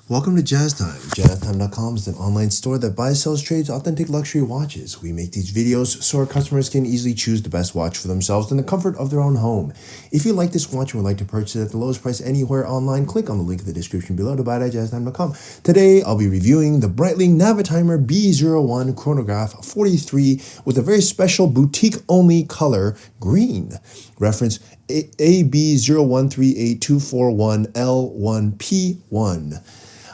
Welcome to Jazz Time. JazzTime.com is an online store that buys, sells, trades authentic luxury watches. We make these videos so our customers can easily choose the best watch for themselves in the comfort of their own home. If you like this watch and would like to purchase it at the lowest price anywhere online, click on the link in the description below to buy it at JazzTime.com. Today, I'll be reviewing the Breitling Navitimer B01 Chronograph 43 with a very special boutique-only color, green. Reference AB0138241L1P1.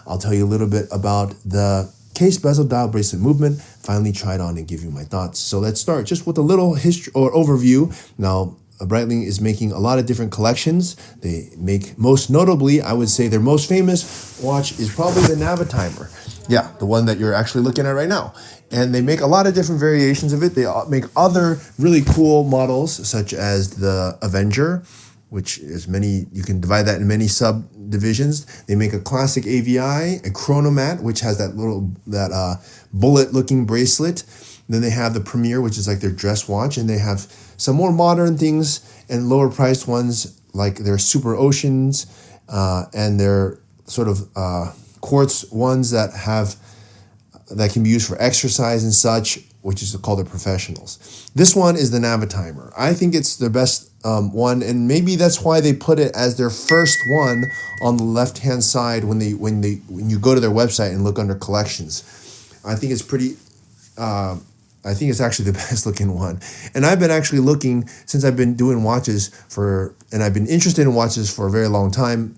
I'll tell you a little bit about the case bezel dial bracelet movement, finally tried on and give you my thoughts. So let's start just with a little history or overview. Now, Breitling is making a lot of different collections. They make, most notably, I would say their most famous watch is probably the Navitimer. Yeah, the one that you're actually looking at right now. And they make a lot of different variations of it. They make other really cool models, such as the Avenger, which is many, you can divide that in many subdivisions. They make a classic AVI, a Chronomat, which has that little, bullet looking bracelet. Then they have the Premier, which is like their dress watch. And they have some more modern things and lower priced ones, like their Super Oceans, and their sort of quartz ones that can be used for exercise and such, which is called the professionals. This one is the Navitimer. I think it's their best one, and maybe that's why they put it as their first one on the left-hand side when you go to their website and look under collections. I think it's pretty. I think it's actually the best looking one. And I've been actually looking since I've been doing watches and I've been interested in watches for a very long time.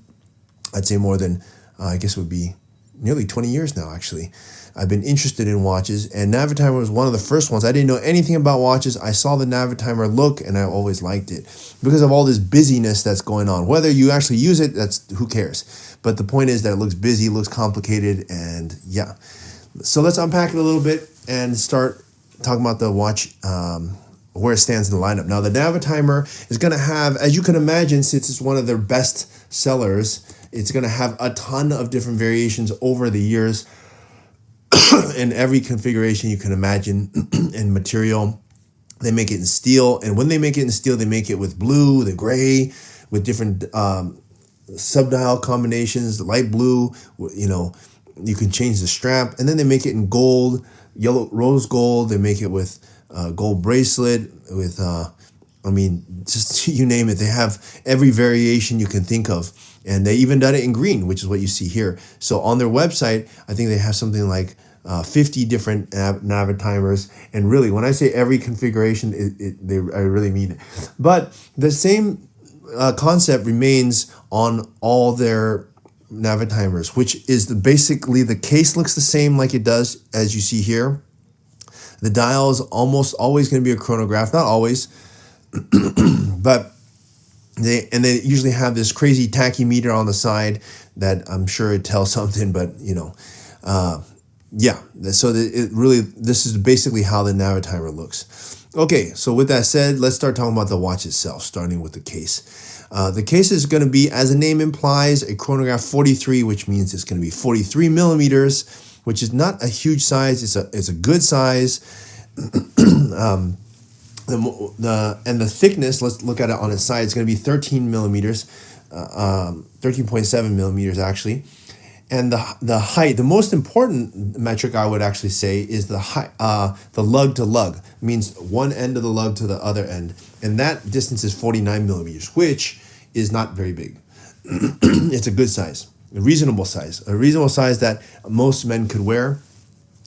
I'd say more than I guess it would be nearly 20 years now, actually. I've been interested in watches, and Navitimer was one of the first ones. I didn't know anything about watches. I saw the Navitimer look, and I always liked it because of all this busyness that's going on. Whether you actually use it, that's who cares. But the point is that it looks busy, looks complicated, and yeah. So let's unpack it a little bit and start talking about the watch, where it stands in the lineup. Now, the Navitimer is going to have, as you can imagine, since it's one of their best sellers, it's going to have a ton of different variations over the years in every configuration you can imagine in material. They make it in steel, and when they make it in steel, they make it with blue, the gray, with different subdial combinations, the light blue, you can change the strap, and then they make it in gold, yellow, rose gold. They make it with gold bracelet, with just you name it. They have every variation you can think of, and they even done it in green, which is what you see here. So on their website, I think they have something like 50 different Navitimers, and really, when I say every configuration, I really mean it. But the same concept remains on all their Navitimers, which is basically the case looks the same like it does as you see here. The dial is almost always going to be a chronograph, not always, but they usually have this crazy tachymeter on the side that I'm sure it tells something, but yeah. So this is basically how the Navitimer looks. Okay, so with that said, let's start talking about the watch itself, starting with the case. The case is going to be, as the name implies, a Chronograph 43, which means it's going to be 43 millimeters, which is not a huge size. It's a good size. The thickness, let's look at it on its side. It's going to be 13 millimeters, 13.7 millimeters actually. And the height, the most important metric I would actually say is the height, the lug to lug, means one end of the lug to the other end. And that distance is 49 millimeters, which is not very big. It's a good size, a reasonable size that most men could wear.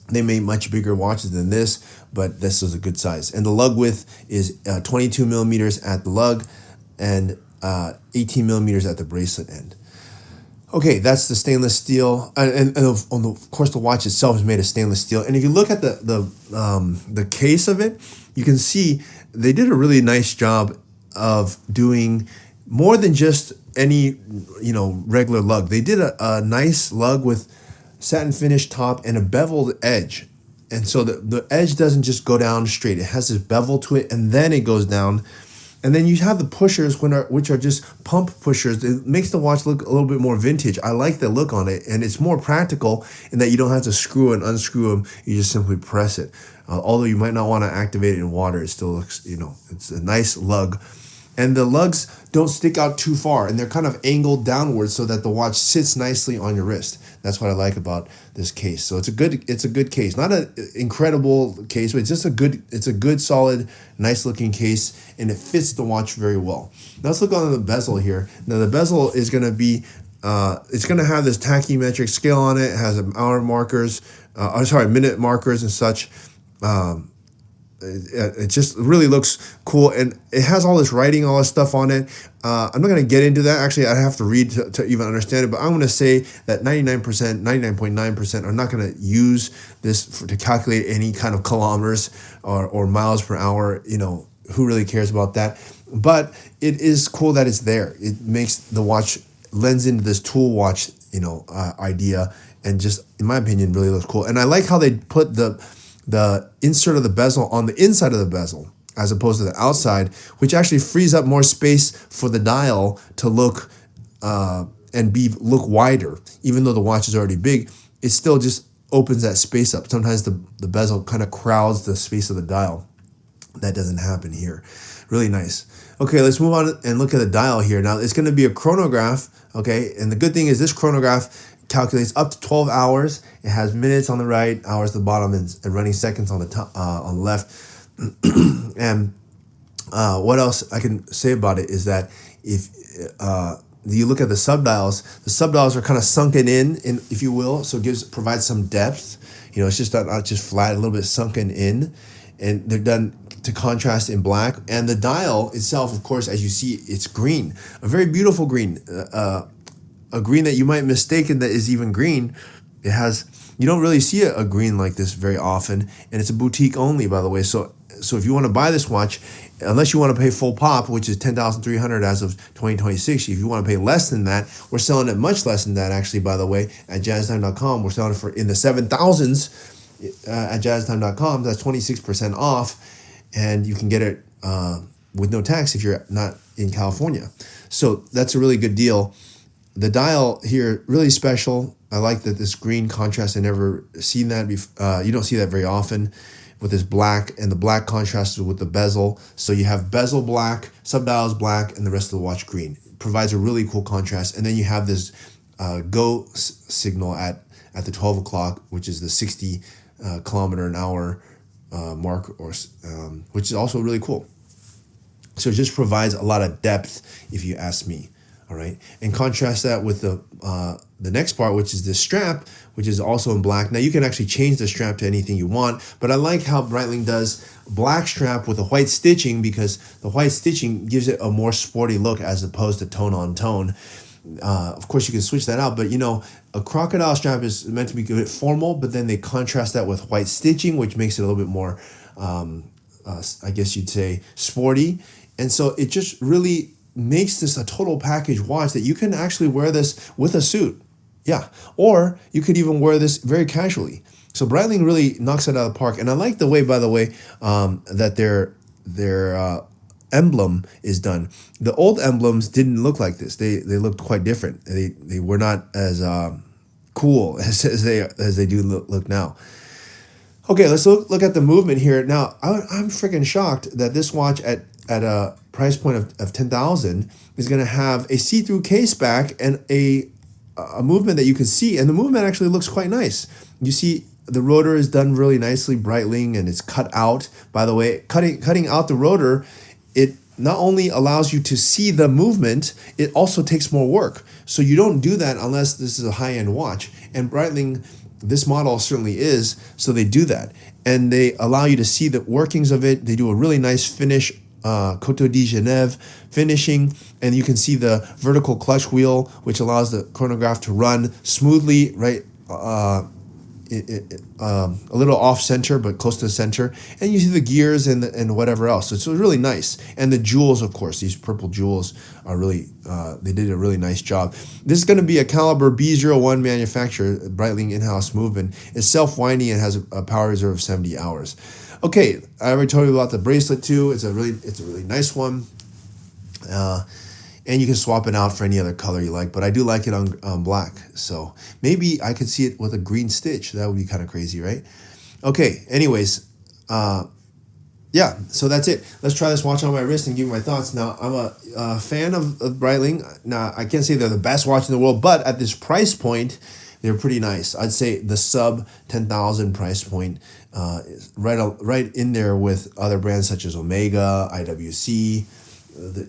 They made much bigger watches than this, but this is a good size. And the lug width is 22 millimeters at the lug and 18 millimeters at the bracelet end. Okay, that's the stainless steel, and of course the watch itself is made of stainless steel. And if you look at the case of it, you can see they did a really nice job of doing more than just any regular lug. They did a nice lug with satin finish top and a beveled edge, and so the edge doesn't just go down straight. It has this bevel to it, and then it goes down. And then you have the pushers, which are just pump pushers. It makes the watch look a little bit more vintage. I like the look on it, and it's more practical in that you don't have to screw and unscrew them. You just simply press it. Although you might not want to activate it in water, it still looks, it's a nice lug. And the lugs don't stick out too far, and they're kind of angled downwards so that the watch sits nicely on your wrist. That's what I like about this case. So it's a good case. Not an incredible case, but it's a good, solid, nice looking case, and it fits the watch very well. Now let's look on the bezel here. Now the bezel is going to be, it's going to have this tachymetric scale on it. It has hour markers, minute markers and such. It just really looks cool, and it has all this writing, all this stuff on it. I'm not going to get into that. Actually, I have to read to even understand it, but I'm going to say that 99.9% are not going to use this to calculate any kind of kilometers or miles per hour. You know, who really cares about that? But it is cool that it's there. It makes the watch, lends into this tool watch, idea, and just, in my opinion, really looks cool. And I like how they put the insert of the bezel on the inside of the bezel as opposed to the outside, which actually frees up more space for the dial to look look wider. Even though the watch is already big, it still just opens that space up. Sometimes the bezel kind of crowds the space of the dial. That doesn't happen here. Really nice. Okay, let's move on and look at the dial here. Now, it's going to be a chronograph, okay? And the good thing is this chronograph calculates up to 12 hours. It has minutes on the right, hours at the bottom, and running seconds on the top, on the left. And what else I can say about it is that if you look at the subdials are kind of sunken in, if you will, so it provides some depth. It's just not just flat, a little bit sunken in, and they're done to contrast in black. And the dial itself, of course, as you see, it's green, a very beautiful green. A green that you might mistaken that is even green. You don't really see a green like this very often, and it's a boutique only, by the way. So if you want to buy this watch, unless you want to pay full pop, which is $10,300 as of 2026, if you want to pay less than that, we're selling it much less than that, actually, by the way, at jazztime.com. We're selling it for in the 7,000s at jazztime.com. That's 26% off, and you can get it with no tax if you're not in California. So that's a really good deal. The dial here, really special. I like that this green contrast. I never seen that before. You don't see that very often with this black, and the black contrasted with the bezel. So you have bezel black, subdials black, and the rest of the watch green. It provides a really cool contrast. And then you have this go signal at the 12 o'clock, which is the 60 kilometer an hour mark, which is also really cool. So it just provides a lot of depth, if you ask me. All right, and contrast that with the next part, which is the strap, which is also in black. Now you can actually change the strap to anything you want, but I like how Breitling does black strap with a white stitching, because the white stitching gives it a more sporty look as opposed to tone on tone. Of course, you can switch that out, but a crocodile strap is meant to be good formal, but then they contrast that with white stitching, which makes it a little bit more, I guess you'd say, sporty. And so it just really makes this a total package watch that you can actually wear this with a suit. Yeah. Or you could even wear this very casually. So Breitling really knocks it out of the park. And I like the way, by the way, that their emblem is done. The old emblems didn't look like this. They looked quite different. They were not as cool as they do look now. Okay, let's look at the movement here. Now, I'm freaking shocked that this watch at a price point of $10,000 is going to have a see-through case back and a movement that you can see, and the movement actually looks quite nice. You see the rotor is done really nicely, Breitling, and it's cut out. By the way, cutting out the rotor, it not only allows you to see the movement, it also takes more work. So you don't do that unless this is a high-end watch, and Breitling, this model certainly is, so they do that. And they allow you to see the workings of it. They do a really nice finish, Coteau de Genève finishing, and you can see the vertical clutch wheel, which allows the chronograph to run smoothly, right? A little off center, but close to the center, and you see the gears and whatever else. So it's really nice. And the jewels, of course, these purple jewels are really, they did a really nice job. This is going to be a caliber B01 manufacturer, Breitling in-house movement. It's self-winding and has a power reserve of 70 hours. Okay, I already told you about the bracelet too. It's a really nice one. And you can swap it out for any other color you like, but I do like it on black. So maybe I could see it with a green stitch. That would be kind of crazy, right? Okay, anyways, yeah, so that's it. Let's try this watch on my wrist and give you my thoughts. Now, I'm a fan of Breitling. Now, I can't say they're the best watch in the world, but at this price point, they're pretty nice. I'd say the sub 10,000 price point, right in there with other brands such as Omega, IWC.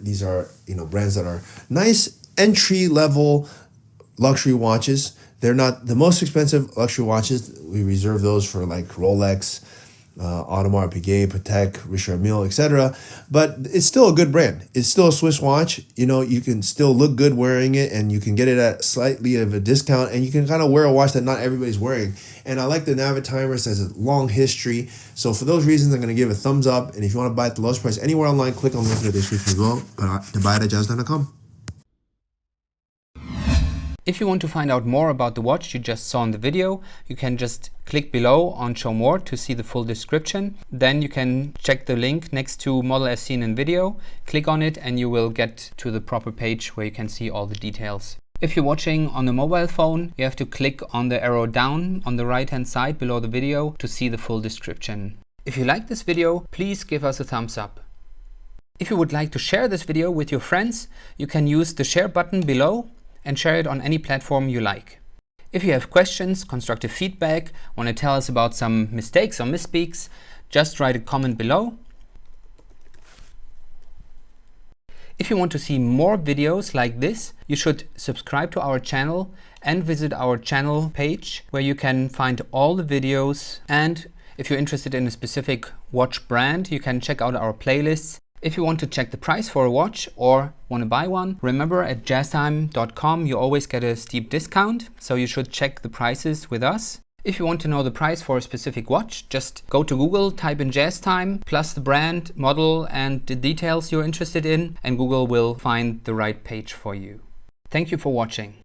These are brands that are nice entry level luxury watches. They're not the most expensive luxury watches. We reserve those for like Rolex, Audemars Piguet, Patek, Richard Mille, etc. But it's still a good brand. It's still a Swiss watch. You can still look good wearing it, and you can get it at slightly of a discount, and you can kind of wear a watch that not everybody's wearing. And I like the Navitimer. It has a long history. So for those reasons, I'm going to give a thumbs up. And if you want to buy it at the lowest price anywhere online, click on the link in the description as well to buy it at jazz.com. If you want to find out more about the watch you just saw in the video, you can just click below on Show More to see the full description. Then you can check the link next to model as seen in video, click on it, and you will get to the proper page where you can see all the details. If you're watching on a mobile phone, you have to click on the arrow down on the right hand side below the video to see the full description. If you like this video, please give us a thumbs up. If you would like to share this video with your friends, you can use the share button below and share it on any platform you like. If you have questions, constructive feedback, want to tell us about some mistakes or misspeaks, just write a comment below. If you want to see more videos like this, you should subscribe to our channel and visit our channel page where you can find all the videos. And if you're interested in a specific watch brand, you can check out our playlists. If you want to check the price for a watch or want to buy one, remember at jazztime.com you always get a steep discount, so you should check the prices with us. If you want to know the price for a specific watch, just go to Google, type in JazzTime, plus the brand, model, and the details you're interested in, and Google will find the right page for you. Thank you for watching.